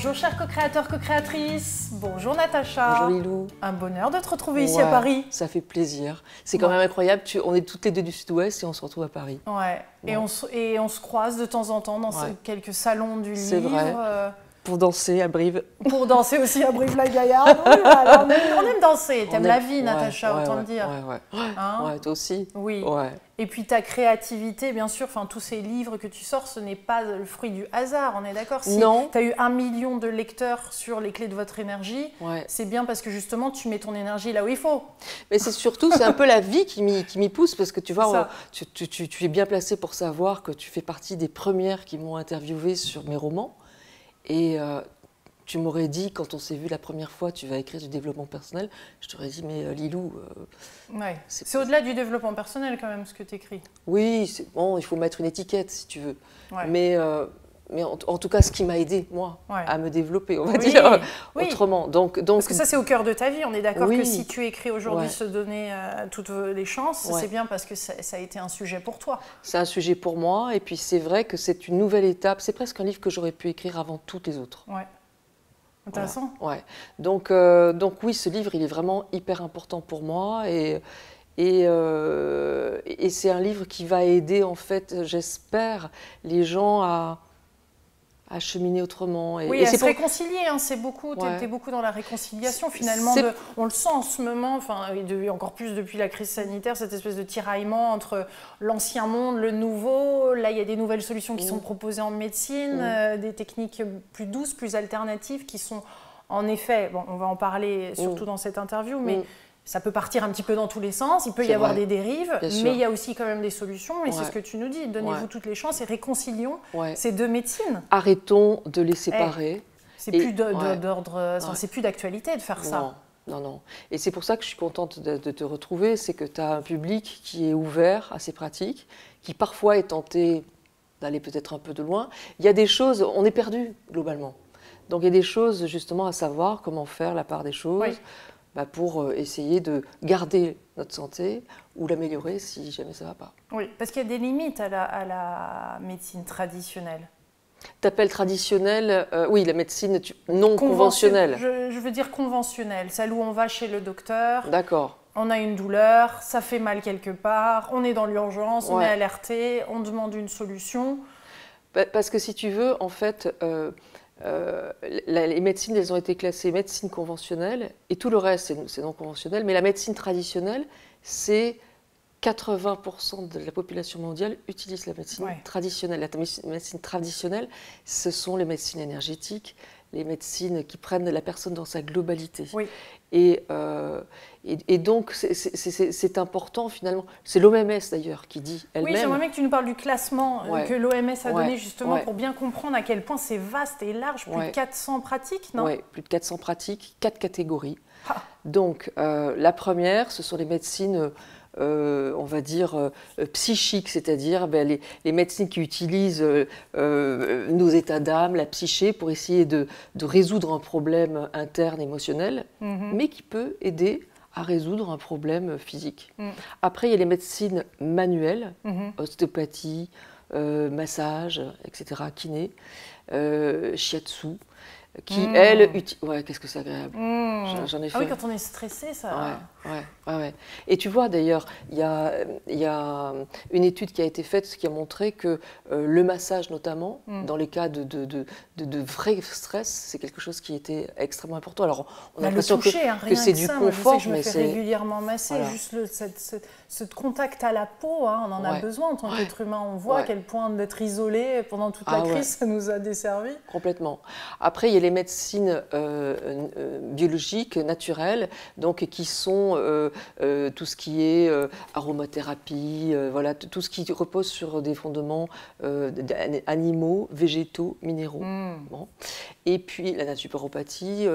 Bonjour chers co-créateurs, co-créatrices, bonjour Natacha. Bonjour Lilou. Un bonheur de te retrouver ici à Paris. Ça fait plaisir. C'est quand même incroyable, on est toutes les deux du Sud-Ouest et on se retrouve à Paris. Ouais, bon. et on se croise de temps en temps dans quelques salons du livre. C'est vrai. Pour danser à Brive. Pour danser aussi à Brive-la-Gaillarde. Oui, voilà, on aime danser, t'aimes la vie Natacha, autant le dire. Ouais, toi aussi. Oui. Ouais. Et puis ta créativité, bien sûr, tous ces livres que tu sors, ce n'est pas le fruit du hasard, on est d'accord? Si non. Tu as eu 1 million de lecteurs sur les clés de votre énergie, c'est bien parce que justement tu mets ton énergie là où il faut. Mais c'est surtout, c'est un peu la vie qui m'y pousse, parce que tu vois, tu es bien placé pour savoir que tu fais partie des premières qui m'ont interviewé sur mes romans. Et tu m'aurais dit, quand on s'est vu la première fois, tu vas écrire du développement personnel, je t'aurais dit, mais Lilou... c'est au-delà du développement personnel quand même, ce que tu écris. Oui, c'est bon, il faut mettre une étiquette, si tu veux. Mais en tout cas, ce qui m'a aidé, moi, à me développer, on va dire autrement. Parce que ça, c'est au cœur de ta vie. On est d'accord que si tu écris aujourd'hui se donner toutes les chances, c'est bien parce que ça a été un sujet pour toi. C'est un sujet pour moi, et puis c'est vrai que c'est une nouvelle étape. C'est presque un livre que j'aurais pu écrire avant toutes les autres. Intéressant. Voilà. Donc oui, ce livre, il est vraiment hyper important pour moi, et c'est un livre qui va aider, en fait, j'espère, les gens à cheminer autrement. Oui, à se réconcilier, c'est beaucoup, tu es beaucoup dans la réconciliation finalement. On le sent en ce moment, encore plus depuis la crise sanitaire, cette espèce de tiraillement entre l'ancien monde, le nouveau. Là, il y a des nouvelles solutions qui sont proposées en médecine, des techniques plus douces, plus alternatives qui sont en effet, bon, on va en parler surtout dans cette interview, mais ça peut partir un petit peu dans tous les sens, il peut y avoir des dérives, mais il y a aussi quand même des solutions, et c'est ce que tu nous dis, donnez-vous toutes les chances et réconcilions ces deux médecines. Arrêtons de les séparer. C'est plus d'ordre, c'est plus d'actualité de faire ça. Non. Et c'est pour ça que je suis contente de te retrouver, c'est que tu as un public qui est ouvert à ces pratiques, qui parfois est tenté d'aller peut-être un peu de loin. Il y a des choses, on est perdu globalement. Donc il y a des choses justement à savoir, comment faire la part des choses. Pour essayer de garder notre santé ou l'améliorer si jamais ça ne va pas. Oui, parce qu'il y a des limites à la médecine traditionnelle. T'appelles traditionnelle, oui, la médecine non conventionnelle. Je veux dire conventionnelle, celle où on va chez le docteur. D'accord. On a une douleur, ça fait mal quelque part, on est dans l'urgence, on est alerté, on demande une solution. Parce que si tu veux, en fait... les médecines, elles ont été classées médecine conventionnelle et tout le reste, c'est non conventionnel. Mais la médecine traditionnelle, c'est 80% de la population mondiale utilise la médecine traditionnelle. La médecine traditionnelle, ce sont les médecines énergétiques, les médecines qui prennent la personne dans sa globalité. Et donc, c'est important finalement. C'est l'OMS d'ailleurs qui dit elle-même. Oui, j'aimerais bien que tu nous parles du classement que l'OMS a donné justement pour bien comprendre à quel point c'est vaste et large. Plus de 400 pratiques, non? Oui, plus de 400 pratiques, 4 catégories. Donc, la première, ce sont les médecines... on va dire psychiques, c'est-à-dire les médecines qui utilisent nos états d'âme, la psyché, pour essayer de résoudre un problème interne émotionnel, mais qui peut aider à résoudre un problème physique. Après, il y a les médecines manuelles, ostéopathie, massage, etc., kiné, shiatsu, qui, elle, qu'est-ce que c'est agréable. J'en ai fait. Ah oui, quand on est stressé, ça... Ouais. Et tu vois, d'ailleurs, il y a une étude qui a été faite qui a montré que le massage, notamment, dans les cas de vrai stress, c'est quelque chose qui était extrêmement important. Alors, on a l'impression que c'est du confort, mais je me fais régulièrement masser. Juste ce contact à la peau, on en a besoin en tant qu'être humain. On voit à quel point d'être isolé pendant toute la crise, ça nous a desservi. Complètement. Après, il y a les médecines biologiques, naturelles, donc qui sont tout ce qui est aromathérapie, tout ce qui repose sur des fondements animaux, végétaux, minéraux. Bon. Et puis la naturopathie,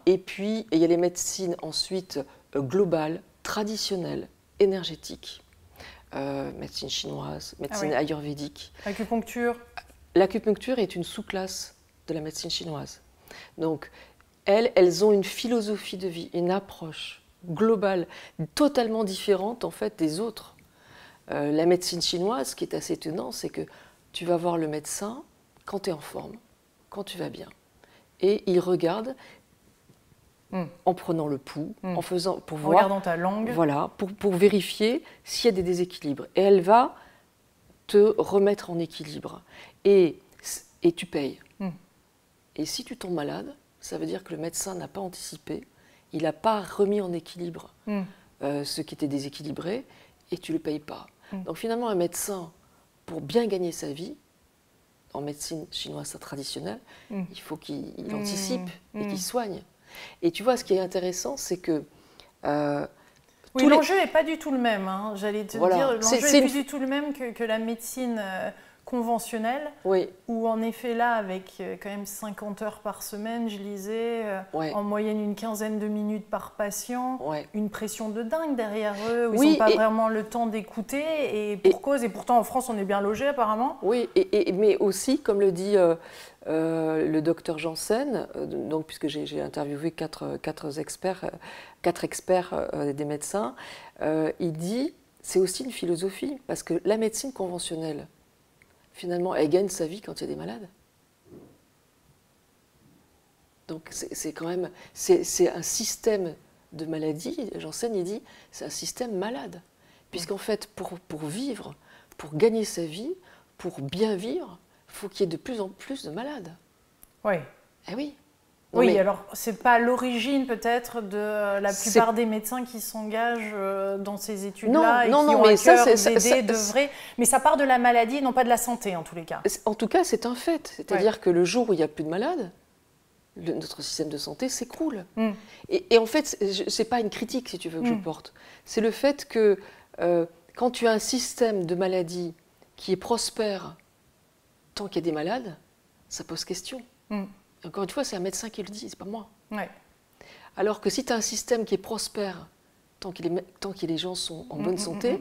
Et puis il y a les médecines ensuite globales, traditionnelles, énergétiques. Médecine chinoise, médecine ayurvédique. Acupuncture. L'acupuncture est une sous-classe de la médecine chinoise. Donc, elles ont une philosophie de vie, une approche globale, totalement différente en fait des autres. La médecine chinoise, ce qui est assez étonnant, c'est que tu vas voir le médecin quand tu es en forme, quand tu vas bien. et il regarde en prenant le pouls, en faisant, pour voir, regardant ta langue. Voilà, pour vérifier s'il y a des déséquilibres. Et elle va te remettre en équilibre. Et tu payes. Et si tu tombes malade, ça veut dire que le médecin n'a pas anticipé, il n'a pas remis en équilibre ce qui était déséquilibré, et tu ne le payes pas. Donc finalement, un médecin, pour bien gagner sa vie, en médecine chinoise traditionnelle, il faut qu'il anticipe et qu'il soigne. Et tu vois, ce qui est intéressant, c'est que... oui, l'enjeu n'est pas du tout le même. Hein. J'allais te dire, l'enjeu n'est plus du tout le même que la médecine conventionnelle, où en effet là, avec quand même 50 heures par semaine, je lisais, en moyenne une quinzaine de minutes par patient, une pression de dingue derrière eux, où ils n'ont pas vraiment le temps d'écouter, et pour cause, et pourtant en France on est bien logé apparemment. Oui, mais aussi, comme le dit le docteur Janssen, donc, puisque j'ai interviewé quatre experts des médecins, il dit, c'est aussi une philosophie, parce que la médecine conventionnelle, finalement, elle gagne sa vie quand il y a des malades. Donc c'est quand même, c'est un système de maladie. Janssen, il dit, c'est un système malade. Puisqu'en fait, pour vivre, pour gagner sa vie, pour bien vivre, il faut qu'il y ait de plus en plus de malades. Oui. Eh oui. Non, oui, alors c'est pas l'origine peut-être de la plupart des médecins qui s'engagent dans ces études-là et qui ont à cœur d'aider, d'œuvrer. Mais ça part de la maladie, non pas de la santé en tous les cas. En tout cas, c'est un fait. C'est-à-dire que le jour où il n'y a plus de malades, notre système de santé s'écroule. Et en fait, c'est pas une critique, si tu veux, que je porte. C'est le fait que quand tu as un système de maladie qui est prospère tant qu'il y a des malades, ça pose question. Encore une fois, c'est un médecin qui le dit, c'est pas moi. Alors que si tu as un système qui est prospère tant que les gens sont en bonne santé,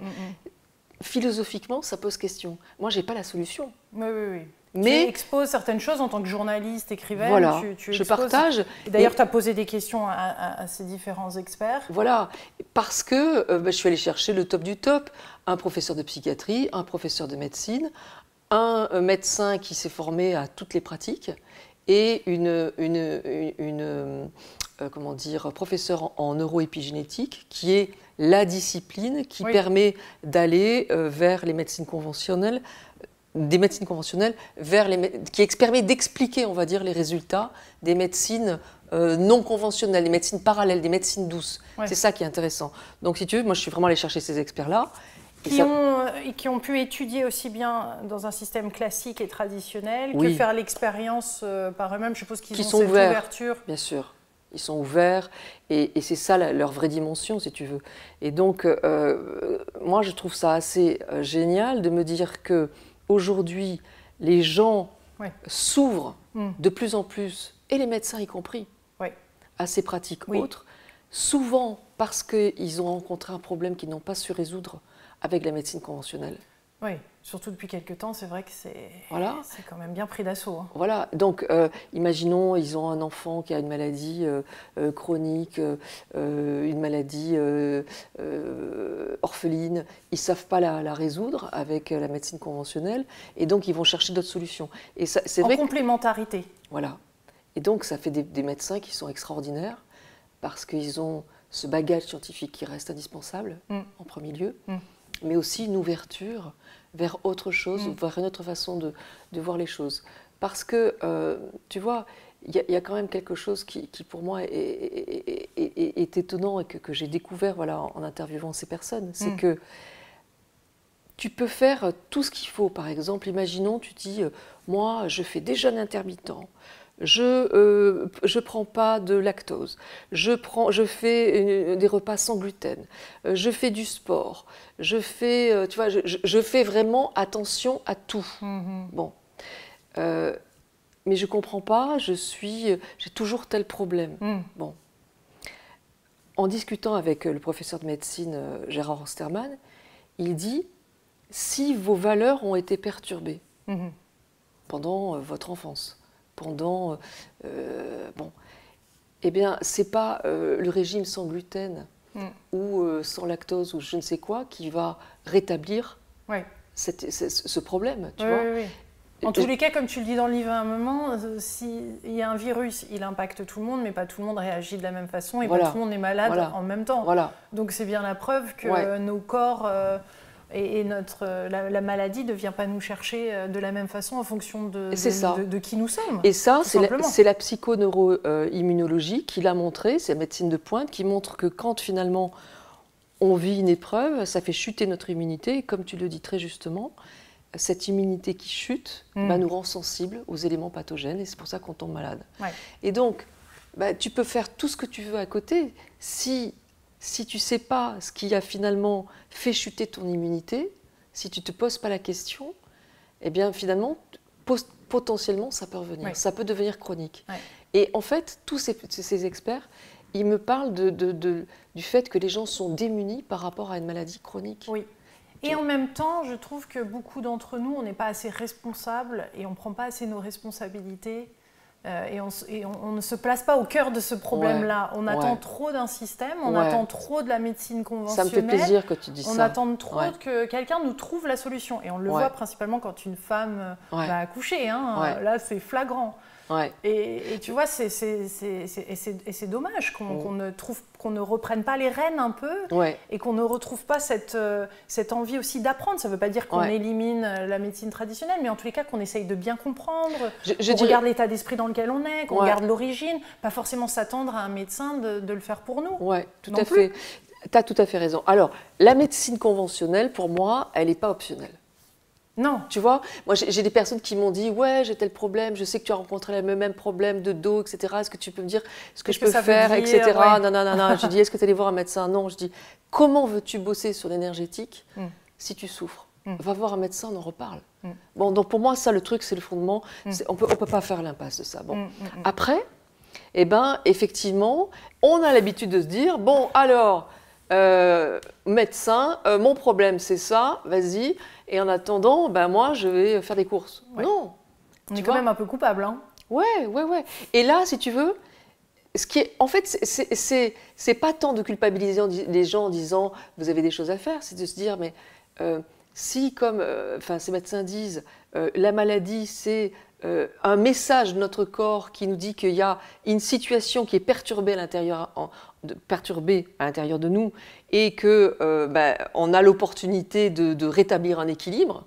philosophiquement, ça pose question. Moi, j'ai pas la solution. Oui. Mais tu exposes certaines choses en tant que journaliste, écrivaine. Voilà, tu je partage. D'ailleurs, tu as posé des questions à ces différents experts. Voilà, parce que je suis allée chercher le top du top. Un professeur de psychiatrie, un professeur de médecine, un médecin qui s'est formé à toutes les pratiques et comment dire, professeur en neuroépigénétique, qui est la discipline qui permet d'aller vers les médecines conventionnelles, qui permet d'expliquer, on va dire, les résultats des médecines non conventionnelles, des médecines parallèles, des médecines douces. C'est ça qui est intéressant. Donc, si tu veux, moi, je suis vraiment allée chercher ces experts-là. Qui ont pu étudier aussi bien dans un système classique et traditionnel que faire l'expérience par eux-mêmes. Je suppose qu'ils ont cette ouverture. Bien sûr, ils sont ouverts et c'est ça leur vraie dimension, si tu veux. Et donc, moi, je trouve ça assez génial de me dire qu'aujourd'hui, les gens s'ouvrent de plus en plus, et les médecins y compris, à ces pratiques autres, souvent parce qu'ils ont rencontré un problème qu'ils n'ont pas su résoudre avec la médecine conventionnelle. Oui, surtout depuis quelques temps, c'est vrai que c'est quand même bien pris d'assaut. Hein. Voilà, donc imaginons, ils ont un enfant qui a une maladie chronique, une maladie orpheline, ils ne savent pas la résoudre avec la médecine conventionnelle, et donc ils vont chercher d'autres solutions. Et c'est vrai complémentarité. Voilà, et donc ça fait des médecins qui sont extraordinaires, parce qu'ils ont ce bagage scientifique qui reste indispensable, en premier lieu, mais aussi une ouverture vers autre chose, vers une autre façon de voir les choses. Parce que, tu vois, il y a quand même quelque chose qui pour moi est étonnant et que j'ai découvert en interviewant ces personnes. C'est que tu peux faire tout ce qu'il faut. Par exemple, imaginons, tu dis, moi, je fais des jeûnes intermittents, je prends pas de lactose, je fais des repas sans gluten, je fais du sport, je fais, tu vois, je fais vraiment attention à tout. Bon, mais je comprends pas, j'ai toujours tel problème. Bon, en discutant avec le professeur de médecine Gérard Osterman, il dit, si vos valeurs ont été perturbées pendant votre enfance, pendant, eh bien, c'est pas le régime sans gluten ou sans lactose ou je ne sais quoi qui va rétablir ce problème, tu vois. En tous les cas, comme tu le dis dans le livre à un moment, s'il y a un virus, il impacte tout le monde, mais pas tout le monde réagit de la même façon et pas tout le monde est malade en même temps. Donc c'est bien la preuve que nos corps et la maladie ne vient pas nous chercher de la même façon en fonction de qui nous sommes. Et ça, c'est la psychoneuroimmunologie qui l'a montré, c'est la médecine de pointe qui montre que quand finalement on vit une épreuve, ça fait chuter notre immunité, et comme tu le dis très justement, cette immunité qui chute nous rend sensibles aux éléments pathogènes et c'est pour ça qu'on tombe malade. Et donc, tu peux faire tout ce que tu veux à côté. Si tu ne sais pas ce qui a finalement fait chuter ton immunité, si tu ne te poses pas la question, eh bien finalement, potentiellement, ça peut revenir. Ça peut devenir chronique. Et en fait, tous ces experts, ils me parlent du fait que les gens sont démunis par rapport à une maladie chronique. Oui. Et en même temps, je trouve que beaucoup d'entre nous, on n'est pas assez responsables et on ne prend pas assez nos responsabilités et on ne se place pas au cœur de ce problème-là. On attend trop d'un système, on attend trop de la médecine conventionnelle. Ça me fait plaisir que tu dis ça. On attend trop que quelqu'un nous trouve la solution. Et on le voit principalement quand une femme va accoucher. Hein. Là, c'est flagrant. Et tu vois, c'est dommage qu'on ne reprenne pas les rênes un peu et qu'on ne retrouve pas cette envie aussi d'apprendre. Ça ne veut pas dire qu'on élimine la médecine traditionnelle, mais en tous les cas qu'on essaye de bien comprendre, qu'on regarde l'état d'esprit dans lequel on est, qu'on regarde l'origine, pas forcément s'attendre à un médecin de le faire pour nous. Oui, tout à fait. Tu as tout à fait raison. Alors, la médecine conventionnelle, pour moi, elle n'est pas optionnelle. Non. Tu vois, moi j'ai des personnes qui m'ont dit « Ouais, j'ai tel problème, je sais que tu as rencontré le même problème de dos, etc. Est-ce que tu peux me dire ce que je peux faire, etc. » Non. Je dis « Est-ce que tu es allé voir un médecin ?» Non. Je dis « Comment veux-tu bosser sur l'énergétique si tu souffres ? Va voir un médecin, on en reparle. » Bon, donc pour moi, ça, le truc, c'est le fondement. On peut pas faire l'impasse de ça. Bon. Après, eh ben, effectivement, on a l'habitude de se dire « Bon, alors, médecin, mon problème, c'est ça, vas-y. » Et en attendant, moi, je vais faire des courses. Non. On est quand même un peu coupable. Hein. Ouais. Et là, si tu veux, en fait, c'est pas tant de culpabiliser les gens en disant « vous avez des choses à faire », c'est de se dire « mais si, comme ces médecins disent, la maladie, c'est un message de notre corps qui nous dit qu'il y a une situation qui est perturbée à l'intérieur de nous et qu'on a l'opportunité de rétablir un équilibre,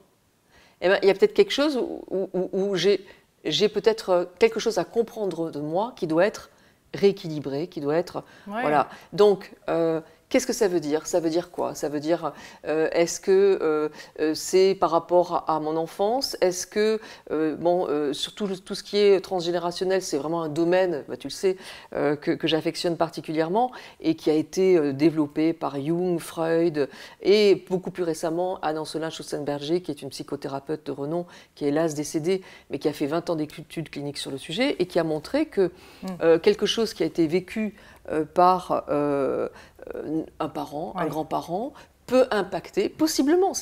eh ben, il y a peut-être quelque chose où j'ai peut-être quelque chose à comprendre de moi qui doit être rééquilibré, qui doit être... Voilà. Donc, qu'est-ce que ça veut dire ? Ça veut dire quoi ? Ça veut dire, est-ce que c'est par rapport à mon enfance ? Est-ce que, surtout tout ce qui est transgénérationnel, c'est vraiment un domaine, tu le sais, que j'affectionne particulièrement et qui a été développé par Jung, Freud et beaucoup plus récemment Anne-Ancelin Schutzenberger, qui est une psychothérapeute de renom, qui est hélas décédée, mais qui a fait 20 ans d'études cliniques sur le sujet et qui a montré que quelque chose qui a été vécu par un parent, un grand-parent, peut impacter, possiblement.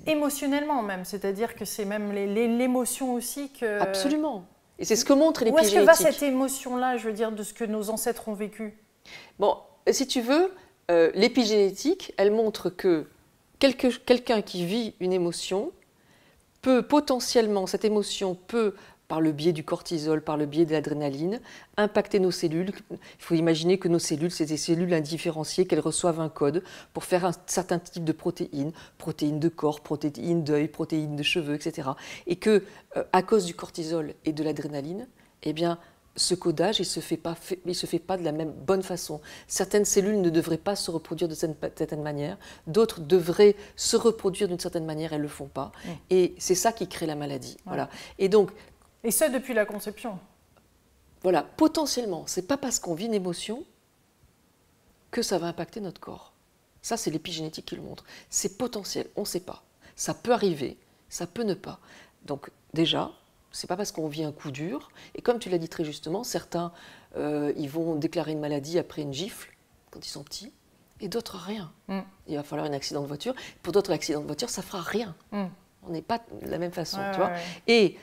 Émotionnellement même, c'est-à-dire que c'est même l'émotion aussi que... Absolument. Et c'est ce que montre l'épigénétique. Où est-ce que va cette émotion-là, je veux dire, de ce que nos ancêtres ont vécu ? Bon, si tu veux, l'épigénétique, elle montre que quelqu'un qui vit une émotion peut potentiellement, cette émotion peut, par le biais du cortisol, par le biais de l'adrénaline, impacter nos cellules. Il faut imaginer que nos cellules, c'est des cellules indifférenciées, qu'elles reçoivent un code pour faire un certain type de protéines, protéines de corps, protéines d'œil, protéines de cheveux, etc. Et que, à cause du cortisol et de l'adrénaline, eh bien, ce codage, il ne se fait pas de la même bonne façon. Certaines cellules ne devraient pas se reproduire de certaine manière, d'autres devraient se reproduire d'une certaine manière, elles ne le font pas. Et c'est ça qui crée la maladie. Voilà. Et donc, et ça depuis la conception. Voilà, potentiellement, c'est pas parce qu'on vit une émotion que ça va impacter notre corps. Ça, c'est l'épigénétique qui le montre. C'est potentiel, on ne sait pas. Ça peut arriver, ça peut ne pas. Donc déjà, c'est pas parce qu'on vit un coup dur. Et comme tu l'as dit très justement, certains, ils vont déclarer une maladie après une gifle quand ils sont petits, et d'autres rien. Il va falloir un accident de voiture. Pour d'autres, l'accident de voiture, ça fera rien. On n'est pas de la même façon, tu vois. Et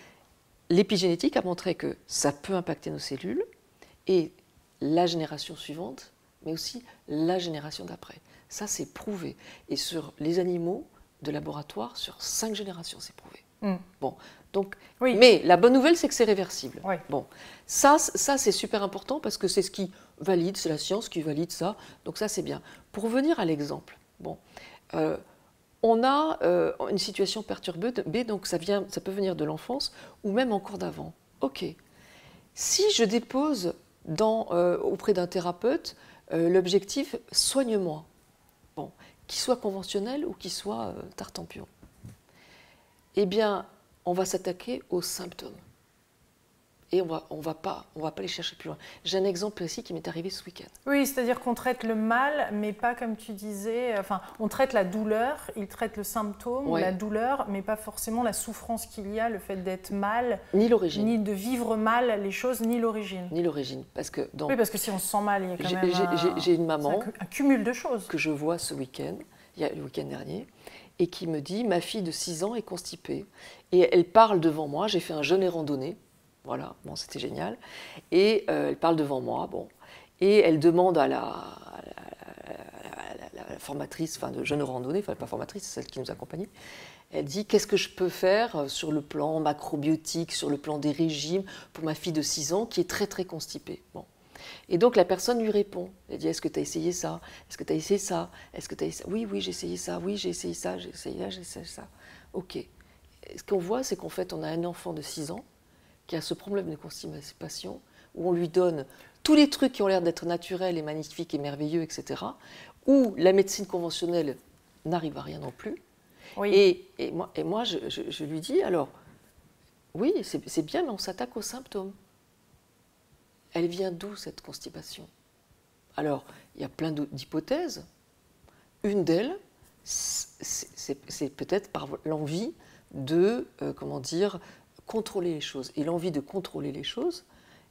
l'épigénétique a montré que ça peut impacter nos cellules et la génération suivante, mais aussi la génération d'après. Ça, c'est prouvé. Et sur les animaux, de laboratoire sur 5 générations, c'est prouvé. Bon, donc, oui. Mais la bonne nouvelle, c'est que c'est réversible. Oui. Bon, ça c'est super important parce que c'est ce qui valide, c'est la science qui valide ça, donc ça c'est bien. Pour revenir à l'exemple, bon, on a une situation perturbée, donc ça peut venir de l'enfance ou même encore d'avant. Ok, si je dépose auprès d'un thérapeute l'objectif « soigne-moi », bon, qu'il soit conventionnel ou qu'il soit tartempion, eh bien, on va s'attaquer aux symptômes. Et on va pas les chercher plus loin. J'ai un exemple précis qui m'est arrivé ce week-end. Oui, c'est-à-dire qu'on traite le mal, mais pas comme tu disais, enfin, on traite la douleur, il traite le symptôme, ouais. la douleur, mais pas forcément la souffrance qu'il y a, le fait d'être mal. Ni l'origine. Ni de vivre mal les choses, ni l'origine. Ni l'origine. Oui, parce que si on se sent mal, il y a quand même j'ai une maman un cumul de choses. Que je vois ce week-end, le week-end dernier, et qui me dit, ma fille de 6 ans est constipée. Et elle parle devant moi, j'ai fait un jeûne et randonnée. Voilà, bon, c'était génial. Et elle parle devant moi, bon. Et elle demande à la formatrice, enfin de jeûne randonnée, enfin pas formatrice, c'est celle qui nous accompagnait. Elle dit, qu'est-ce que je peux faire sur le plan macrobiotique, sur le plan des régimes, pour ma fille de 6 ans qui est très très constipée. Bon. Et donc la personne lui répond. Elle dit, est-ce que tu as essayé ça? Est-ce que tu as essayé ça? Est-ce que tu as essayé ça? Oui, oui, j'ai essayé ça. Oui, j'ai essayé ça. J'ai essayé là, j'ai essayé ça. Ok. Et ce qu'on voit, c'est qu'en fait, on a un enfant de 6 ans qui a ce problème de constipation, où on lui donne tous les trucs qui ont l'air d'être naturels et magnifiques et merveilleux, etc., où la médecine conventionnelle n'arrive à rien non plus. Oui. Et moi je lui dis, alors, oui, c'est bien, mais on s'attaque aux symptômes. Elle vient d'où, cette constipation? Alors, il y a plein d'hypothèses. Une d'elles, c'est peut-être par l'envie de, contrôler les choses. Et l'envie de contrôler les choses,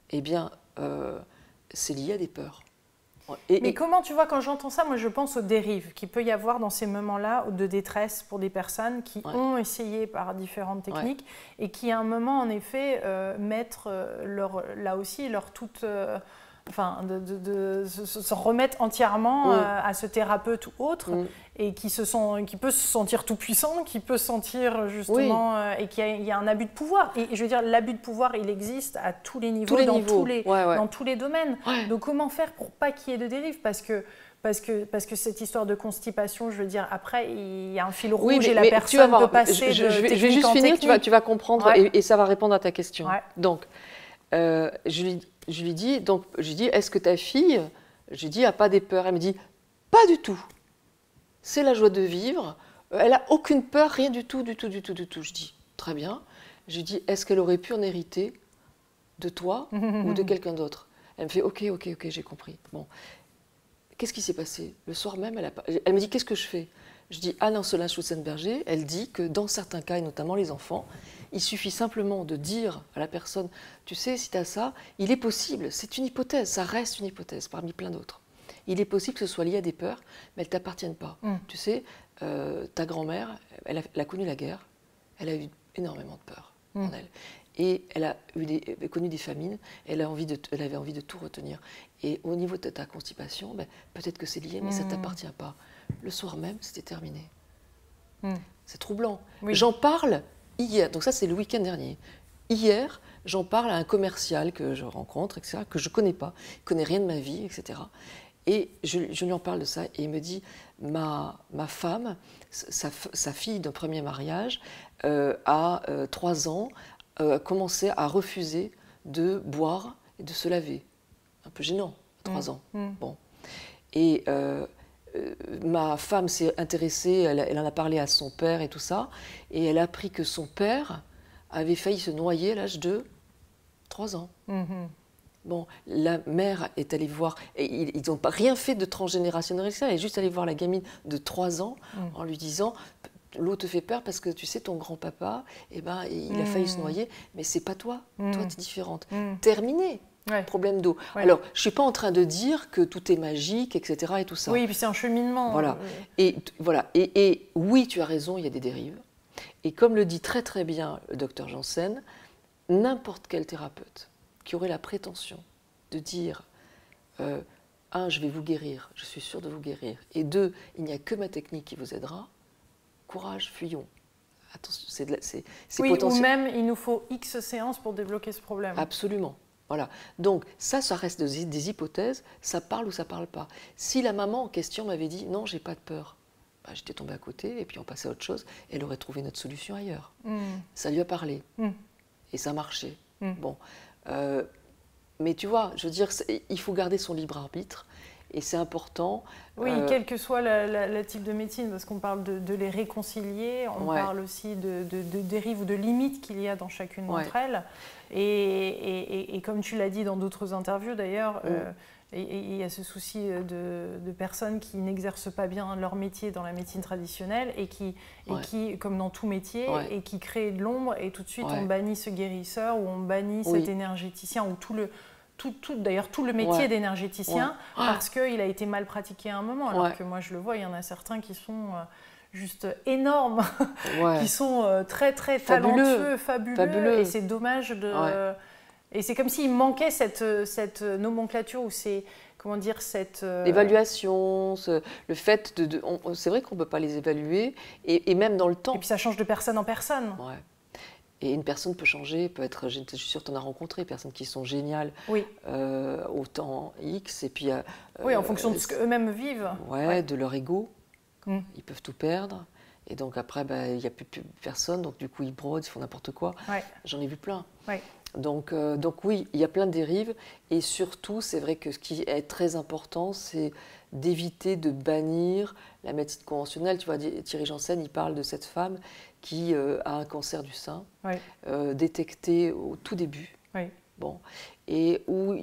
eh bien, c'est lié à des peurs. Mais comment, tu vois, quand j'entends ça, moi je pense aux dérives qu'il peut y avoir dans ces moments-là de détresse pour des personnes qui ont essayé par différentes techniques et qui à un moment, en effet, mettent là aussi leur toute... Enfin, de se remettre entièrement à ce thérapeute ou autre, et qui peut se sentir tout puissant, qui peut se sentir justement, et qu'il y a un abus de pouvoir. Et je veux dire, l'abus de pouvoir, il existe à tous les niveaux, dans tous les domaines. Donc comment faire pour pas qu'il y ait de dérive? Parce que cette histoire de constipation, je veux dire, après, il y a un fil rouge et la personne peut passer je vais juste finir, tu vas comprendre et ça va répondre à ta question. Donc, je lui dis, est-ce que ta fille, je lui dis, a pas des peurs? Elle me dit, pas du tout. C'est la joie de vivre. Elle n'a aucune peur, rien du tout, du tout. Je dis, très bien. Je lui dis, est-ce qu'elle aurait pu en hériter de toi ou de quelqu'un d'autre? Elle me fait, ok, j'ai compris. Bon, qu'est-ce qui s'est passé? Le soir même, elle me dit, qu'est-ce que je fais? Je dis, Anne Solange-Schutzenberger, elle dit que dans certains cas, et notamment les enfants, il suffit simplement de dire à la personne, tu sais, si tu as ça, il est possible, c'est une hypothèse, ça reste une hypothèse parmi plein d'autres. Il est possible que ce soit lié à des peurs, mais elles ne t'appartiennent pas. Tu sais, ta grand-mère, elle a connu la guerre, elle a eu énormément de peur en elle. Et elle a connu des famines, elle avait envie de tout retenir. Et au niveau de ta constipation, peut-être que c'est lié, mais ça ne t'appartient pas. Le soir même, c'était terminé. C'est troublant. Oui. J'en parle hier, donc ça c'est le week-end dernier. Hier, j'en parle à un commercial que je rencontre, etc., que je ne connais pas, il ne connaît rien de ma vie, etc. Et je lui en parle de ça, et il me dit, ma femme, sa fille d'un premier mariage, à 3 ans, commençait à refuser de boire et de se laver. Un peu gênant, à 3 ans. Bon. Et ma femme s'est intéressée, elle en a parlé à son père et tout ça, et elle a appris que son père avait failli se noyer à l'âge de 3 ans. Bon, la mère est allée voir, et ils n'ont pas rien fait de transgénérationnel, elle est juste allée voir la gamine de 3 ans en lui disant, l'eau te fait peur parce que tu sais, ton grand-papa, il a failli se noyer, mais c'est pas toi, toi tu es différente. Terminé. Problème d'eau. Alors, je ne suis pas en train de dire que tout est magique, etc. et tout ça. Oui, puis c'est un cheminement. Voilà. Et oui, tu as raison, il y a des dérives. Et comme le dit très très bien le docteur Janssen, n'importe quel thérapeute qui aurait la prétention de dire 1, je vais vous guérir, je suis sûre de vous guérir, et 2, il n'y a que ma technique qui vous aidera, courage, fuyons. Attention, c'est oui, potentiel. Ou même, il nous faut X séances pour débloquer ce problème. Absolument. Voilà. Donc, ça reste des hypothèses, ça parle ou ça parle pas. Si la maman en question m'avait dit, non, j'ai pas de peur, bah, j'étais tombée à côté et puis on passait à autre chose, elle aurait trouvé notre solution ailleurs. Ça lui a parlé. Et ça marchait. Bon. Mais tu vois, je veux dire, il faut garder son libre arbitre. Et c'est important. Oui, quel que soit le type de médecine, parce qu'on parle de les réconcilier, on parle aussi de dérives ou de limites qu'il y a dans chacune d'entre elles. Et comme tu l'as dit dans d'autres interviews d'ailleurs, il y a ce souci de personnes qui n'exercent pas bien leur métier dans la médecine traditionnelle et qui, comme dans tout métier, et qui créent de l'ombre et tout de suite on bannit ce guérisseur ou on bannit cet énergéticien ou d'ailleurs tout le métier d'énergéticien parce qu'il a été mal pratiqué à un moment. Alors que moi je le vois, il y en a certains qui sont juste énormes, qui sont très très talentueux, fabuleux. Et c'est dommage de... Et c'est comme s'il manquait cette nomenclature ou comment dire, cette... L'évaluation, le fait c'est vrai qu'on ne peut pas les évaluer et même dans le temps. Et puis ça change de personne en personne. Et une personne peut changer, je suis sûre que tu en as rencontré, des personnes qui sont géniales au temps X. Et puis, en fonction de ce qu'eux-mêmes vivent. De leur ego. Ils peuvent tout perdre. Et donc après, il n'y a plus personne. Donc du coup, ils brodent, ils font n'importe quoi. J'en ai vu plein. Donc oui, il y a plein de dérives. Et surtout, c'est vrai que ce qui est très important, c'est d'éviter de bannir la médecine conventionnelle. Tu vois, Thierry Janssen, il parle de cette femme qui a un cancer du sein, détecté au tout début, bon, et où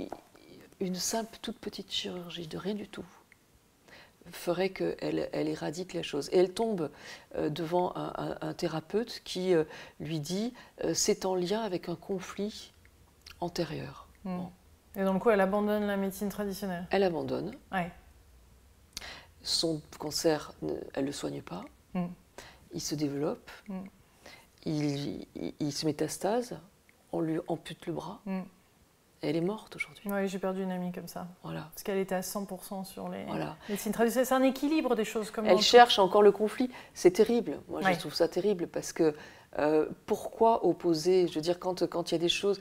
une simple toute petite chirurgie de rien du tout ferait qu'elle éradique la chose. Et elle tombe devant un thérapeute qui lui dit c'est en lien avec un conflit antérieur. Bon. Et donc quoi, elle abandonne la médecine traditionnelle? Elle abandonne. Son cancer, elle ne le soigne pas. Il se développe, il se métastase, on lui ampute le bras, et elle est morte aujourd'hui. Oui, j'ai perdu une amie comme ça, parce qu'elle était à 100% sur les médecines traditionnelles. C'est un équilibre des choses comme ça. Elle cherche encore le conflit, c'est terrible, moi je trouve ça terrible, parce que pourquoi opposer, je veux dire, quand il y a des choses...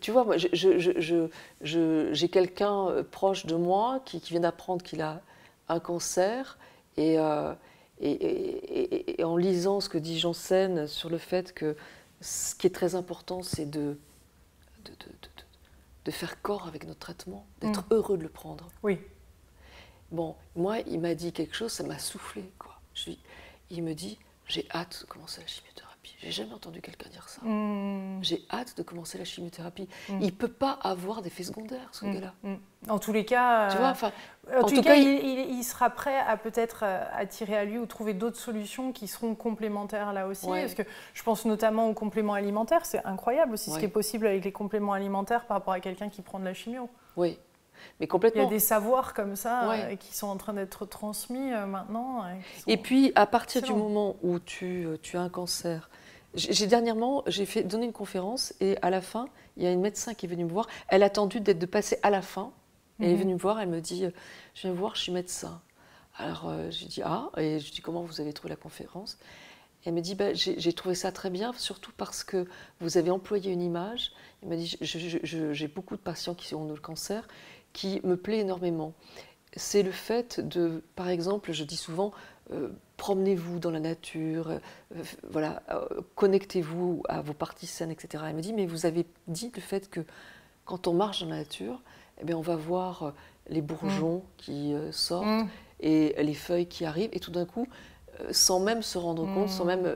Tu vois, moi, j'ai quelqu'un proche de moi qui vient d'apprendre qu'il a un cancer, et en lisant ce que dit Janssen sur le fait que ce qui est très important, c'est de faire corps avec notre traitement, d'être heureux de le prendre. Bon, moi, il m'a dit quelque chose, ça m'a soufflé, quoi. Il me dit, j'ai hâte de commencer la chimiothérapie. J'ai jamais entendu quelqu'un dire ça. J'ai hâte de commencer la chimiothérapie. Il ne peut pas avoir d'effets secondaires, ce gars-là. En tous les cas, tu vois, en tout cas il sera prêt à peut-être attirer à lui ou trouver d'autres solutions qui seront complémentaires là aussi. Parce que je pense notamment aux compléments alimentaires. C'est incroyable aussi ce qui est possible avec les compléments alimentaires par rapport à quelqu'un qui prend de la chimio. Oui. Mais complètement. Il y a des savoirs comme ça qui sont en train d'être transmis maintenant. Et puis, à partir du moment où tu as un cancer, dernièrement, j'ai donné une conférence et à la fin, il y a une médecin qui est venue me voir. Elle a attendu de passer à la fin. Elle est venue me voir, elle me dit « Je viens me voir, je suis médecin ». Alors, j'ai dit « Ah ». Et je dis « Comment vous avez trouvé la conférence ?» Elle me dit j'ai trouvé ça très bien, surtout parce que vous avez employé une image. Elle m'a dit j'ai beaucoup de patients qui ont le cancer, qui me plaît énormément. C'est le fait de, par exemple, je dis souvent, promenez-vous dans la nature, connectez-vous à vos parties saines, etc. Elle me dit, mais vous avez dit le fait que quand on marche dans la nature, eh bien, on va voir les bourgeons qui sortent et les feuilles qui arrivent, et tout d'un coup, sans même se rendre compte, sans même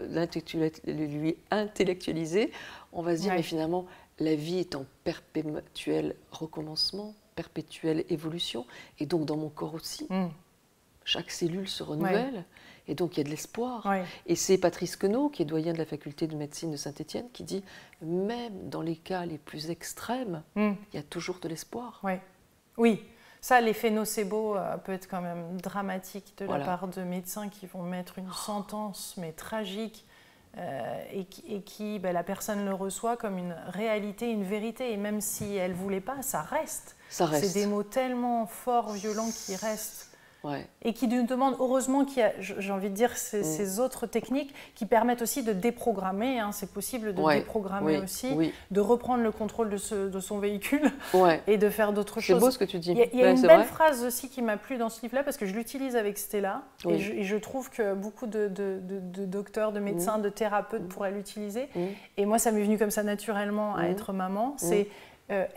lui intellectualiser, on va se dire, mais finalement, la vie est en perpétuel recommencement, perpétuelle évolution, et donc dans mon corps aussi, chaque cellule se renouvelle, et donc il y a de l'espoir. Et c'est Patrice Queneau, qui est doyen de la faculté de médecine de Saint-Étienne, qui dit, même dans les cas les plus extrêmes, il y a toujours de l'espoir. Oui. Ça, l'effet nocebo peut être quand même dramatique de la part de médecins qui vont mettre une sentence, mais tragique, et qui la personne le reçoit comme une réalité, une vérité. Et même si elle ne voulait pas, ça reste. C'est des mots tellement forts, violents, qui restent. et qui nous demande, heureusement qu'il y a, j'ai envie de dire, ces autres techniques qui permettent aussi de déprogrammer, hein, c'est possible de déprogrammer aussi, de reprendre le contrôle de son véhicule et de faire d'autres choses. C'est beau ce que tu dis. Il y a une belle phrase aussi qui m'a plu dans ce livre-là, parce que je l'utilise avec Stella, et je trouve que beaucoup de docteurs, de médecins, de thérapeutes pourraient l'utiliser. Et moi, ça m'est venu comme ça naturellement à être maman, c'est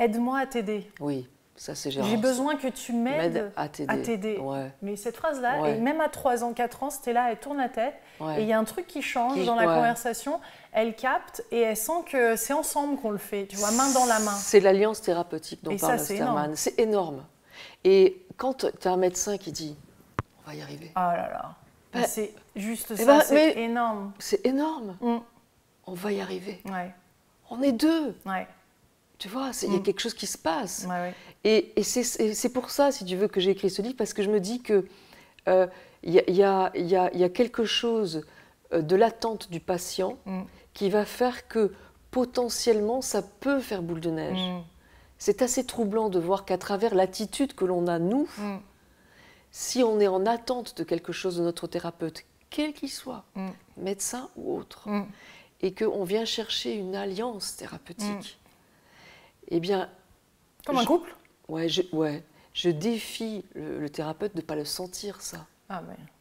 aide-moi à t'aider. Oui. Ça, c'est Gérard. J'ai besoin que tu m'aides à t'aider. Mais cette phrase-là, et même à 3 ans, 4 ans, Stella, elle tourne la tête, et il y a un truc qui change dans la conversation, elle capte, et elle sent que c'est ensemble qu'on le fait, tu vois, main dans la main. C'est l'alliance thérapeutique dont parle Osterman. C'est énorme. Et quand tu as un médecin qui dit « on va y arriver ». Oh là là, c'est juste ça, c'est énorme. C'est énorme. On va y arriver. On est deux. Tu vois, il y a quelque chose qui se passe. Et c'est pour ça, si tu veux, que j'ai écrit ce livre, parce que je me dis que y a quelque chose de l'attente du patient qui va faire que potentiellement ça peut faire boule de neige. C'est assez troublant de voir qu'à travers l'attitude que l'on a, nous, si on est en attente de quelque chose de notre thérapeute, quel qu'il soit, médecin ou autre, et qu'on vient chercher une alliance thérapeutique, eh bien... Comme un couple ? Je défie le thérapeute de ne pas le sentir, ça.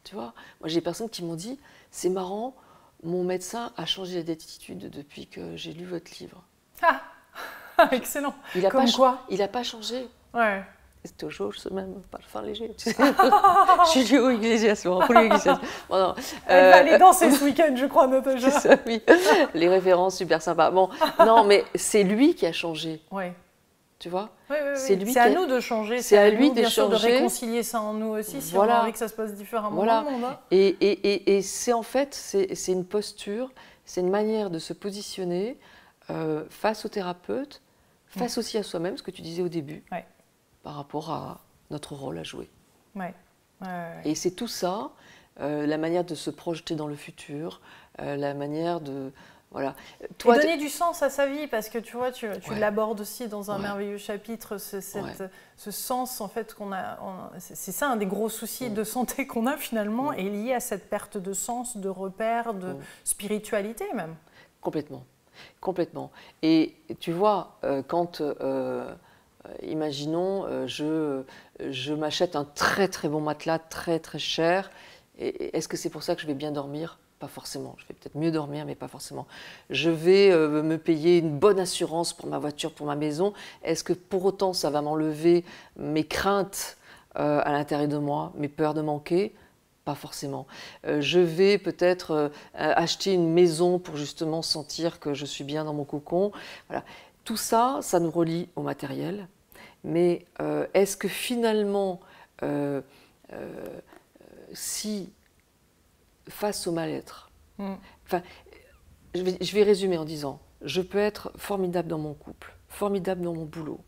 Tu vois, moi, j'ai des personnes qui m'ont dit, c'est marrant, mon médecin a changé d'attitude depuis que j'ai lu votre livre. Excellent. Il n'a pas changé. C'est toujours ce même parfum léger. Tu sais. Julio Iglesias, Julio Iglesias. Bon, non. Elle va aller danser ce week-end, je crois, Natacha. C'est ça, oui. Les références super sympas. Bon, non, mais c'est lui qui a changé. Tu vois, c'est à nous de changer. C'est à lui de bien changer. Sûr, de réconcilier ça en nous aussi, si on a envie que ça se passe différemment dans le monde. Et c'est en fait, c'est une posture, c'est une manière de se positionner face au thérapeute, face aussi à soi-même, ce que tu disais au début, par rapport à notre rôle à jouer. Et c'est tout ça, la manière de se projeter dans le futur, la manière de... Voilà. Toi, et donner du sens à sa vie, parce que tu vois, tu l'abordes aussi dans un merveilleux chapitre, ce sens en fait qu'on a. C'est ça un des gros soucis de santé qu'on a finalement, est lié à cette perte de sens, de repères, de spiritualité même. Complètement, complètement. Et tu vois, quand, imaginons, je m'achète un très très bon matelas, très très cher, et est-ce que c'est pour ça que je vais bien dormir ? Pas forcément, je vais peut-être mieux dormir, mais pas forcément. Je vais me payer une bonne assurance pour ma voiture, pour ma maison. Est-ce que pour autant ça va m'enlever mes craintes à l'intérieur de moi, mes peurs de manquer? Pas forcément. Je vais peut-être acheter une maison pour justement sentir que je suis bien dans mon cocon. Voilà. Tout ça, ça nous relie au matériel. Mais est-ce que finalement, si... face au mal-être. Enfin, je vais résumer en disant, je peux être formidable dans mon couple, formidable dans mon boulot,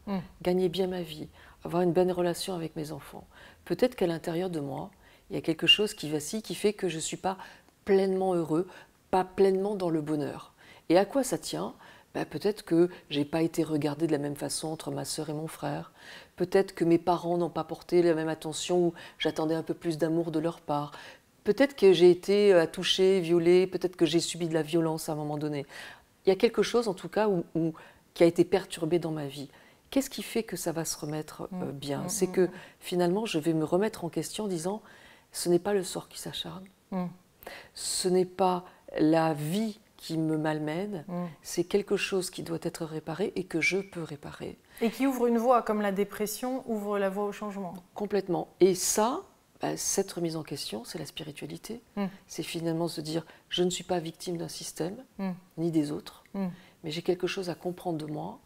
gagner bien ma vie, avoir une bonne relation avec mes enfants. Peut-être qu'à l'intérieur de moi, il y a quelque chose qui vacille, qui fait que je ne suis pas pleinement heureux, pas pleinement dans le bonheur. Et à quoi ça tient ? Peut-être que je n'ai pas été regardée de la même façon entre ma sœur et mon frère. Peut-être que mes parents n'ont pas porté la même attention, ou j'attendais un peu plus d'amour de leur part. Peut-être que j'ai été touchée, violée, peut-être que j'ai subi de la violence à un moment donné. Il y a quelque chose, en tout cas, qui a été perturbé dans ma vie. Qu'est-ce qui fait que ça va se remettre bien ? C'est que, finalement, je vais me remettre en question en disant, ce n'est pas le sort qui s'acharne, ce n'est pas la vie qui me malmène, c'est quelque chose qui doit être réparé et que je peux réparer. Et qui ouvre une voie, comme la dépression ouvre la voie au changement. Complètement. Et ça... cette remise en question, c'est la spiritualité. C'est finalement se dire, je ne suis pas victime d'un système, ni des autres, mais j'ai quelque chose à comprendre de moi,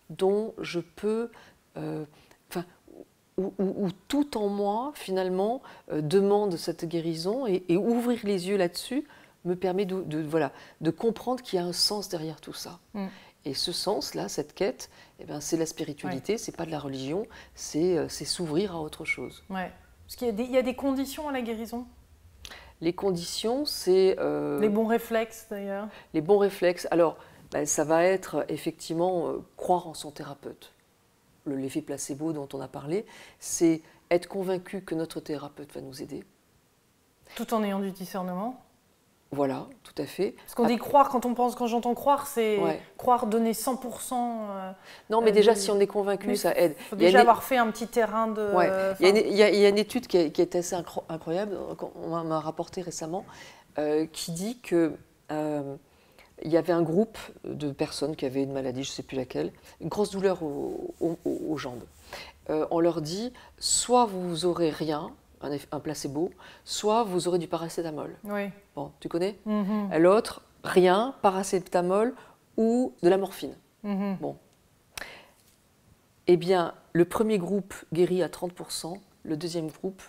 dont je peux, où tout en moi, finalement, demande cette guérison, et ouvrir les yeux là-dessus me permet de comprendre qu'il y a un sens derrière tout ça. Et ce sens-là, cette quête, c'est la spiritualité, c'est pas de la religion, c'est s'ouvrir à autre chose. Parce qu'il y a des conditions à la guérison. Les conditions, c'est... les bons réflexes, d'ailleurs. Les bons réflexes. Alors, ça va être effectivement croire en son thérapeute. L'effet placebo dont on a parlé, c'est être convaincu que notre thérapeute va nous aider. Tout en ayant du discernement. Voilà, tout à fait. Parce qu'on dit croire, quand j'entends croire, c'est croire, donner 100%. Non, mais déjà, si on est convaincu, ça aide. Il faut déjà avoir fait un petit terrain de... Il y a une étude qui est assez incroyable, on m'a rapporté récemment, qui dit que il y avait un groupe de personnes qui avaient une maladie, je ne sais plus laquelle, une grosse douleur aux jambes. On leur dit, soit vous aurez rien, un placebo, soit vous aurez du paracétamol. Oui. Bon, tu connais? L'autre, rien, paracétamol ou de la morphine. Bon. Eh bien, le premier groupe guérit à 30%, le deuxième groupe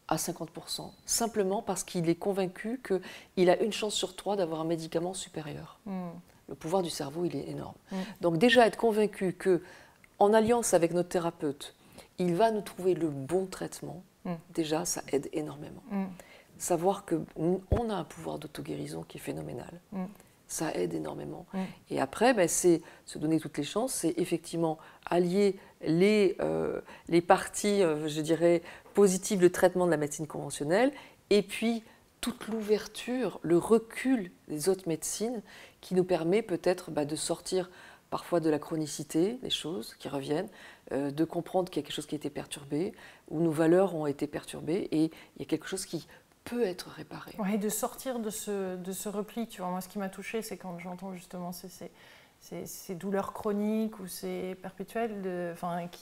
à 50%, simplement parce qu'il est convaincu qu'il a une chance sur 3 d'avoir un médicament supérieur. Le pouvoir du cerveau, il est énorme. Donc déjà, être convaincu qu'en alliance avec notre thérapeute, il va nous trouver le bon traitement, déjà, ça aide énormément. Savoir qu'on a un pouvoir d'auto-guérison qui est phénoménal, ça aide énormément. Et après, c'est se donner toutes les chances, c'est effectivement allier les parties, je dirais, positives de traitement de la médecine conventionnelle, et puis toute l'ouverture, le recul des autres médecines qui nous permet peut-être de sortir parfois de la chronicité des choses qui reviennent, de comprendre qu'il y a quelque chose qui a été perturbé, où nos valeurs ont été perturbées, et il y a quelque chose qui peut être réparé. Oui, de sortir de ce repli. Tu vois, moi, ce qui m'a touchée, c'est quand j'entends justement ces douleurs chroniques ou ces perpétuelles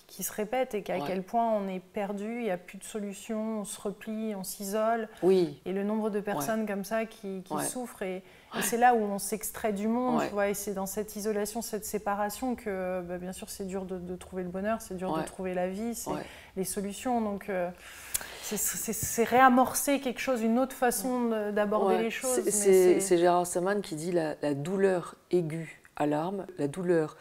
qui se répètent, et qu'à quel point on est perdu, il n'y a plus de solution, on se replie, on s'isole. Oui. Et le nombre de personnes comme ça qui souffrent, et c'est là où on s'extrait du monde, tu vois, et c'est dans cette isolation, cette séparation que, bien sûr, c'est dur de trouver le bonheur, c'est dur de trouver la vie, c'est les solutions. Donc, c'est réamorcer quelque chose, une autre façon d'aborder les choses. C'est Gérard Saman qui dit la douleur aiguë alarme, la douleur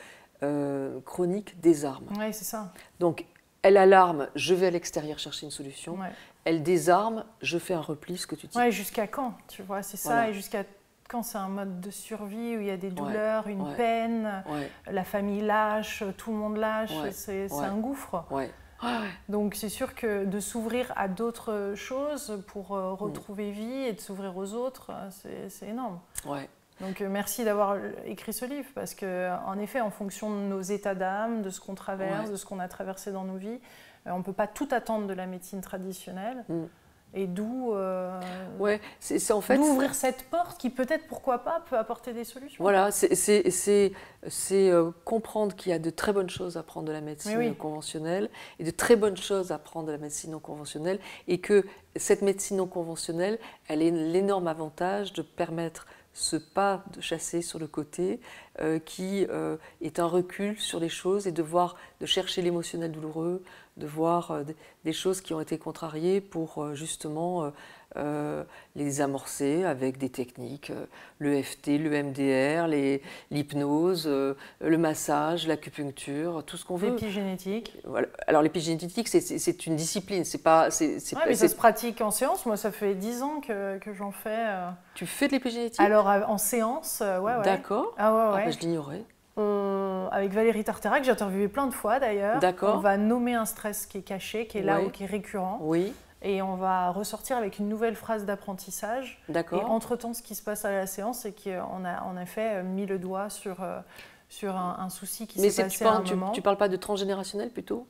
chronique désarme. Oui, c'est ça. Donc, elle alarme, je vais à l'extérieur chercher une solution. Elle désarme, je fais un repli, ce que tu dis. Oui, jusqu'à quand, tu vois, c'est ça, et jusqu'à quand c'est un mode de survie où il y a des douleurs, une peine, la famille lâche, tout le monde lâche, c'est un gouffre. Donc c'est sûr que de s'ouvrir à d'autres choses pour retrouver vie et de s'ouvrir aux autres, c'est énorme. Donc merci d'avoir écrit ce livre, parce qu'en effet, en fonction de nos états d'âme, de ce qu'on traverse, de ce qu'on a traversé dans nos vies, on ne peut pas tout attendre de la médecine traditionnelle. Et d'où ouvrir cette porte qui peut-être, pourquoi pas, peut apporter des solutions. Voilà, c'est comprendre qu'il y a de très bonnes choses à prendre de la médecine conventionnelle et de très bonnes choses à prendre de la médecine non conventionnelle, et que cette médecine non conventionnelle, elle a l'énorme avantage de permettre ce pas de chasser sur le côté qui est un recul sur les choses, et de chercher l'émotionnel douloureux, de voir des choses qui ont été contrariées pour justement les amorcer avec des techniques, l'EFT, le MDR, l'hypnose, le massage, l'acupuncture, tout ce qu'on veut. L'épigénétique. Voilà. Alors l'épigénétique, c'est une discipline, c'est pas... mais ça se pratique en séance. Moi, ça fait 10 ans que j'en fais. Tu fais de l'épigénétique? Alors en séance, D'accord. Je l'ignorais. Avec Valérie Tartera, que j'ai interviewé plein de fois d'ailleurs, on va nommer un stress qui est caché, qui est là, ou qui est récurrent. Et on va ressortir avec une nouvelle phrase d'apprentissage. Et entre-temps, ce qui se passe à la séance, c'est qu'on a en effet mis le doigt sur un souci qui s'est passé à un moment. Tu ne parles pas de transgénérationnel plutôt?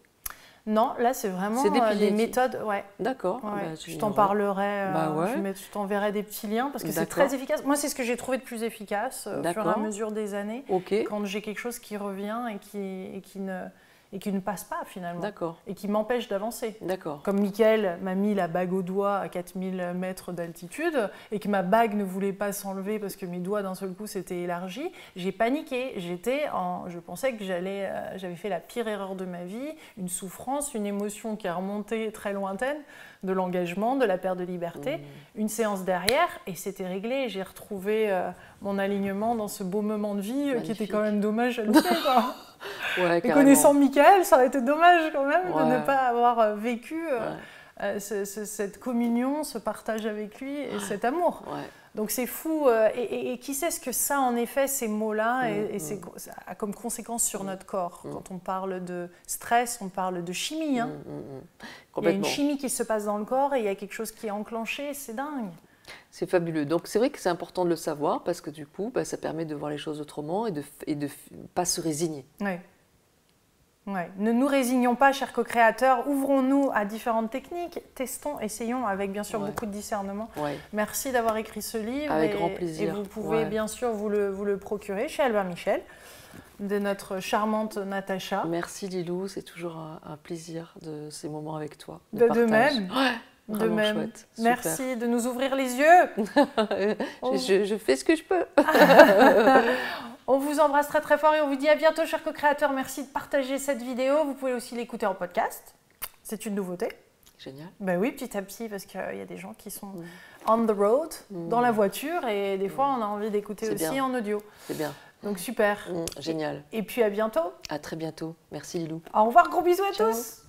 Non, là c'est vraiment des méthodes. D'accord. Je t'en parlerai, je t'enverrai des petits liens, parce que c'est très efficace. Moi, c'est ce que j'ai trouvé de plus efficace au fur et à mesure des années, quand j'ai quelque chose qui revient et qui ne passe pas finalement, et qui m'empêche d'avancer. Comme Mickaël m'a mis la bague au doigt à 4000 mètres d'altitude, et que ma bague ne voulait pas s'enlever parce que mes doigts d'un seul coup s'étaient élargis, j'ai paniqué. Je pensais que j'avais fait la pire erreur de ma vie, une souffrance, une émotion qui a remonté très lointaine, de l'engagement, de la perte de liberté. Une séance derrière, et c'était réglé. J'ai retrouvé mon alignement dans ce beau moment de vie qui était quand même dommage à louper, quoi. Et connaissant Mickaël, ça aurait été dommage quand même de ne pas avoir vécu cette communion, ce partage avec lui et cet amour. Donc c'est fou. Et qui sait ce que ça, en effet, ces mots-là, ça a comme conséquence sur notre corps. Quand on parle de stress, on parle de chimie. Hein. Il y a une chimie qui se passe dans le corps et il y a quelque chose qui est enclenché, c'est dingue. C'est fabuleux. Donc c'est vrai que c'est important de le savoir parce que du coup, ça permet de voir les choses autrement et de ne pas se résigner. Oui. Ouais. Ne nous résignons pas, chers co-créateurs, ouvrons-nous à différentes techniques, testons, essayons avec bien sûr beaucoup de discernement. Ouais. Merci d'avoir écrit ce livre. Avec grand plaisir. Et vous pouvez bien sûr vous le procurer chez Albert Michel, de notre charmante Natacha. Merci Lilou, c'est toujours un plaisir de ces moments avec toi. De même. Ouais. De même. Chouette. Merci de nous ouvrir les yeux. je fais ce que je peux. On vous embrasse très très fort et on vous dit à bientôt, chers co-créateurs. Merci de partager cette vidéo. Vous pouvez aussi l'écouter en podcast. C'est une nouveauté. Génial. Ben oui, petit à petit, parce qu'il y a des gens qui sont on the road, dans la voiture, et des fois, on a envie d'écouter aussi bien. En audio. C'est bien. Donc super. Génial. Et puis à bientôt. À très bientôt. Merci Lilou. Au revoir, gros bisous à tous.